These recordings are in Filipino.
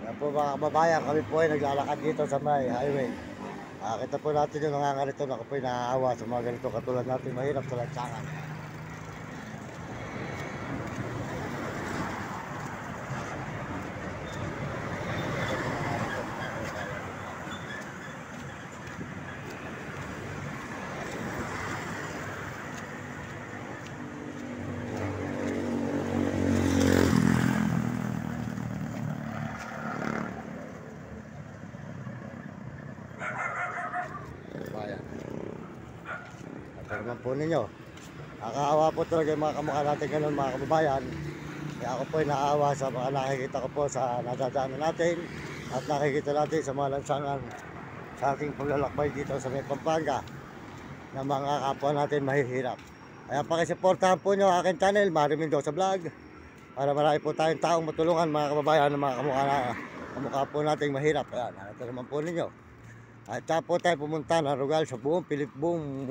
Yan po mga kababayan, kami po ay naglalakad dito sa may highway. Kita po natin yung nangangarito na ako po ay naaawa sa mga ganito katulad natin mahirap sa lansangan. Bayan. Ito naman po ninyo. Nakakaawa po talaga yung mga kamukha natin ganun mga kababayan. Kaya ako po ay naaawa sa mga nakikita ko po sa nadadaanan natin at nakikita natin sa mga lansangan sa ating paglalakbay dito sa may Pampanga na mga kapwa natin mahihirap. Kaya pakisuportahan po nyo ang aking channel, Mario Mendoza Vlog, para marami po tayong taong matulungan mga kababayan ng mga kamukha po nating mahirap. Ayan, ito naman po ninyo. At saan po tayo pumunta ng lugar sa buong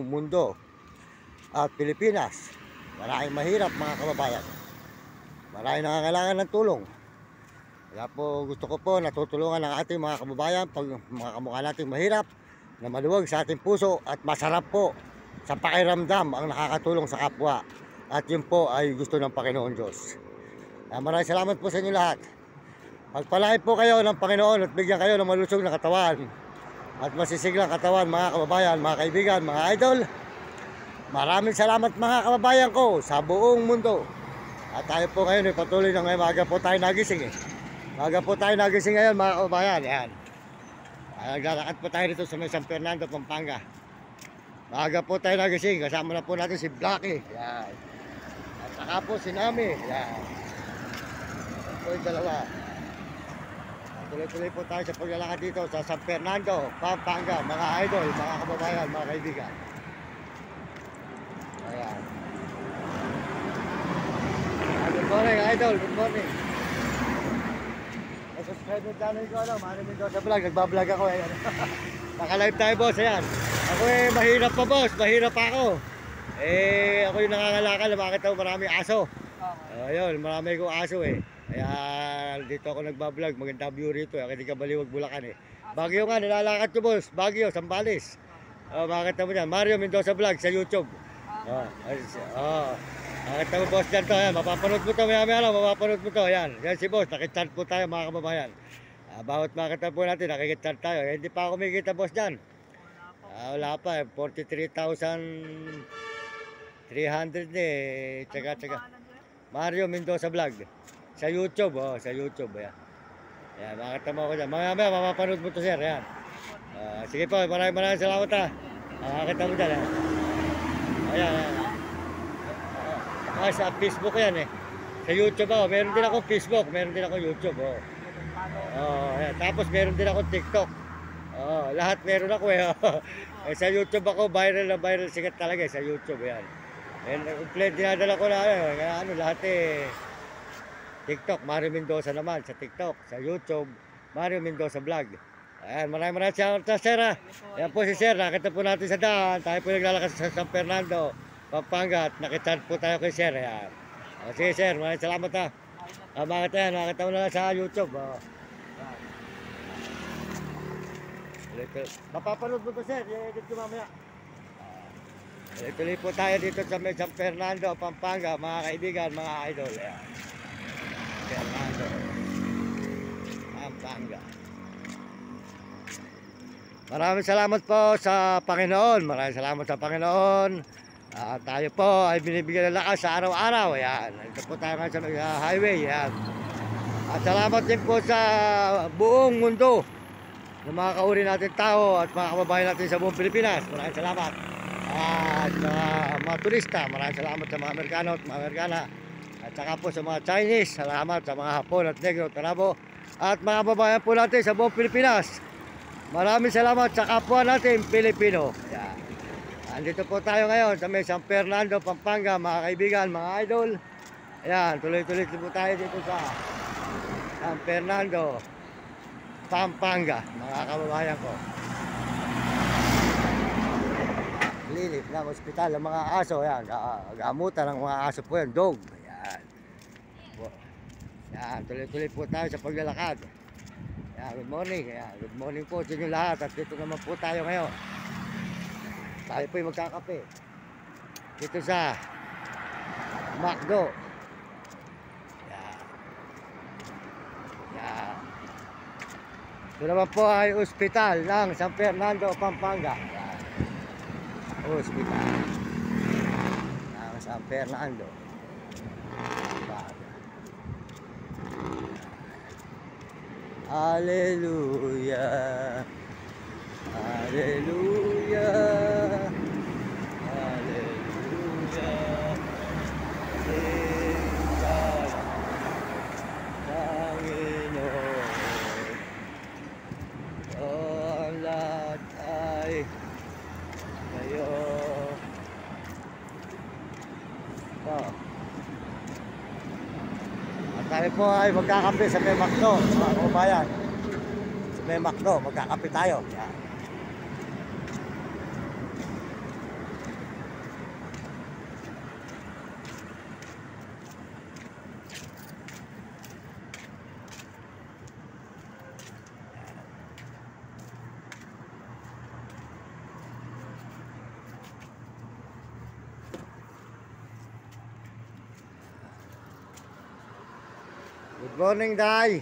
mundo at Pilipinas. Maraming mahirap mga kababayan. Maraming nangangailangan ng tulong. Kaya po gusto ko po natutulungan ng ating mga kababayan pag mga kamukha nating mahirap na maluwag sa ating puso at masarap po sa pakiramdam ang nakakatulong sa kapwa. At yun po ay gusto ng Panginoon Diyos. Kaya maraming salamat po sa inyo lahat. Pagpalain po kayo ng Panginoon at bigyan kayo ng malusog na katawan at masisiglang katawan mga kababayan, mga kaibigan, mga idol. Maraming salamat mga kababayan ko sa buong mundo. At tayo po ngayon ay patuloy na ngayon. Maaga po tayo nagising Maaga po tayo nagising ngayon mga kababayan. Ayan. Naglalakad po tayo dito sa may San Fernando, Pampanga. Maaga po tayo nagising. Kasama na po natin si Blackie. Ayan. At saka po si Nami. Ayan. Ito yung dalawa. Tuloy-tuloy po tayo sa paglalakad dito sa San Fernando, Pampanga, mga idol, mga kababayan, mga kaibigan. Ayan. Good morning, idol. Good morning. Subscribe mo channel ko, Mario Mendoza Vlog. Nagbablog ako. Ayan. Naka-live tayo, boss. Ayan. Ako mahirap pa, boss. Mahirap pa ako. Ako yung nangangalakal. Makita mo maraming aso. Ayun, marami kong aso Kaya dito ako nagbablog, maganda view rito. Kasi Kabaliwag, Bulacan Baguio nga, nilalakad ko boss. Baguio, Sambales. Makita mo dyan, Mario Mendoza Vlog sa YouTube. Makita mo boss dyan to. Ayan, mapapanood mo to, maya lang, mapapanood mo to. Ayan, yan si boss, nakichat po tayo mga kababayan. Bawat makita po natin, nakikichat tayo. Hindi pa ako kumikita boss dyan. Wala pa 43,300 Tsaka. Mario Mendoza Vlog. Sa YouTube, sa YouTube. Ayan. Ayan, makita mo ako dyan. Mamaya, mapapanood mo to sir. Ayan. Sige po, maraming salamat makita mo dyan. Ayan. Sa Facebook yan Sa YouTube meron din ako Facebook, meron din ako YouTube. Ayan. Tapos meron din ako TikTok. Lahat meron ako sa YouTube ako, viral na viral. Sikat talaga sa YouTube. Ayan. Complete dinadala ko na lahat TikTok, Mario Mendoza naman sa TikTok, sa YouTube, Mario Mendoza Vlog. Ayan, maraming salamat sir Ayan po si sir, nakita po natin sa daan. Tayo po naglalakas sa San Fernando, Pampanga, at nakita po tayo kay sir. Ayan. Sige sir, maraming salamat makita mo na sa YouTube. Mapapanood mo to sir, i-edit ko mamaya. Tuloy po tayo dito sa may San Fernando, Pampanga, mga kaibigan, mga idol. Ayan. Fernando, Pampanga. Maraming salamat po sa Panginoon. Maraming salamat sa Panginoon. Tayo po ay binibigyan ng lakas sa araw-araw. Ayan. Ito po tayo ngayon sa highway. Ayan. At salamat din po sa buong mundo ng mga kauri natin tao at mga kababayan natin sa buong Pilipinas. Maraming salamat. At mga turista, maraming salamat sa mga Amerikano at mga Amerikana. At saka po sa mga Chinese, salamat sa mga Hapon at Negro, Tarabo. At mga babayan po natin sa buong Pilipinas. Maraming salamat sa kapwa natin Pilipino. Yan. Andito po tayo ngayon sa may San Fernando, Pampanga, mga kaibigan, mga idol. Ayan, tuloy-tuloy po tayo dito sa San Fernando, Pampanga, mga kababayan ko. Lilit ng ospital ng mga aso. Ayan, gamutan ng mga aso po yan, dog. Ayan. Yan, tuloy-tuloy po tayo sa paglalakad. Good morning. Good morning po sa inyo lahat. At dito naman po tayo ngayon. Tayo po'y magkakape. Dito sa McDo. Yan. Yan. Ito naman po ay ospital ng San Fernando, Pampanga. Yan. Ospital ng San Fernando, Pampanga. Hallelujah. Hallelujah. Hallelujah. Tingnan, Panginoon. Ang lahat ay kayo. At tayo po ay magkakape sa may McDo, mga kababayan. Sa may McDo, magkakape tayo. Yan. Good morning, Day.